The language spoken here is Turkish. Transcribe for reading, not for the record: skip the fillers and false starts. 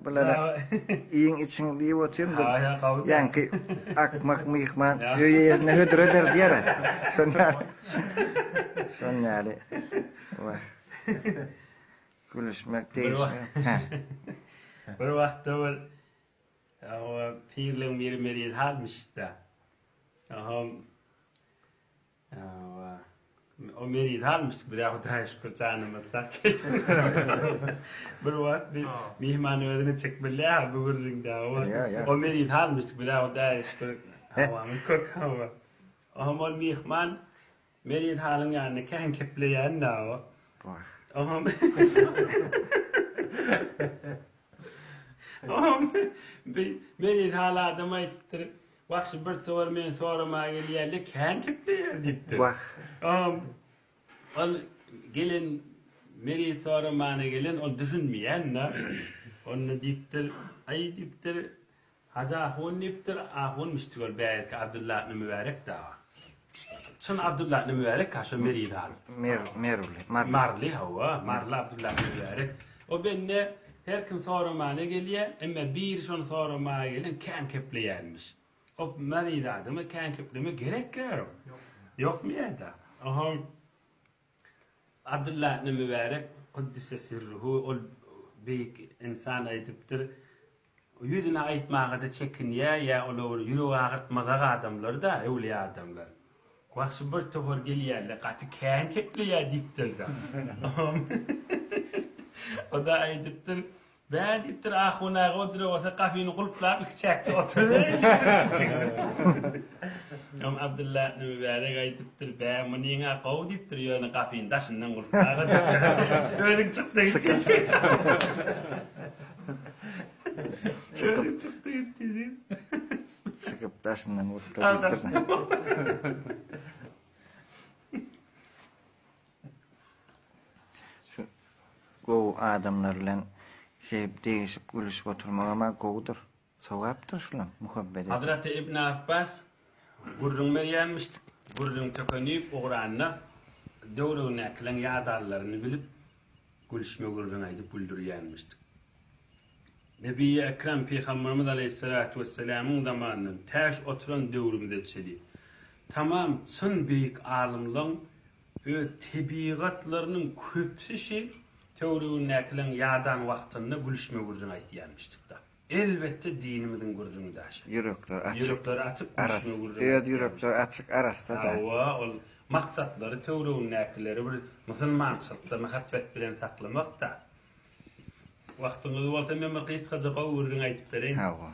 Bulara iyin için diye oturuyorum da. Ha, kavga. Yani akmak mıyıkman ne hödür öder diye. Son yani. Vah. Gülüşmek değişmiyor. Bir vaqtda bir o pirlen bir meriyet halmış da. O meriyet halmış bir daha da şükür canımızda. Bir vaqt bir mihman ödünü çekbiller bu ringde o meriyet halmış bir daha da şükür havamız kök hava. Ama mihman meriyet halın yani kan kepleyen da o. Aham. Beni hala adama ettir. Vakşı bir tuvar men sorma geliyerli kan kepleyer diptir. Ol gelin meri sormana gelin ol düşünmeyen ne? Onu diptir. Ay diptir. Haca hon diptir. Hon müstügol belki Abdullah ibn Mübarek da. Şun Abdullah ibn Mübarek kaşı meri dal. Marli hava. Marli Abdullah ibn Mübarek. O benne her kim sormana geliyor ama bir şun sormana gelin kan kepleyermiş. O meri adamı kan kepleme gerek yok. Yok mu ya da? Abdullah ibn Mübarek kuddise sirruhu ol büyük insan ayıptır. Yüzüne ayıtmağa da çekin ya olur yürü ağırtmadığı adamlar da evliya adamlar. Vakşı bir tuhur geliyerler katı kan kepleye diptir da. O da ayıptır. Ben diptir ahuna godre o kafini kulpla bir çekçi oturdu. Am Abdullah ibn Mübarek ayıptır. Ben munina qav diptir yani kafini taşından kulpla. Öyle çıktı. Çıktı gitti. Çıkıp taşından vurdu. Şu gov adamlarla değişip gülüşüp oturmak ama govdur. Savaptır şulan muhabbet. Hazreti İbn Abbas gurrun meriyemmiştik. Gurrun tökönüp uğranına doğru neklen yadarlarını bilip gülüşme gurrun aydıp güldürüyenmiştik. Nebi-i Ekrem Peygamberimiz Aleyhisselatü Vesselam'ın zamanının taş oturan dövrümde çeli. Tamam çın büyük alimlerin ve tebiatlarının köpsü teorinin neklen yadan vaktinde gülüşme gurrun aydıyenmiştik da. Elbette dinimizin gurrunu da aşağı. Yürekler açık gülüşme gurrun. Evet yürekler açık arasında da. Ol maksatları teorinin nekleri bir Müslüman şartlarını hatvet bilen saklamak da. Vaktiniz olsa men bir kıyıska jaba uğurun aytıp bereyim. Hava.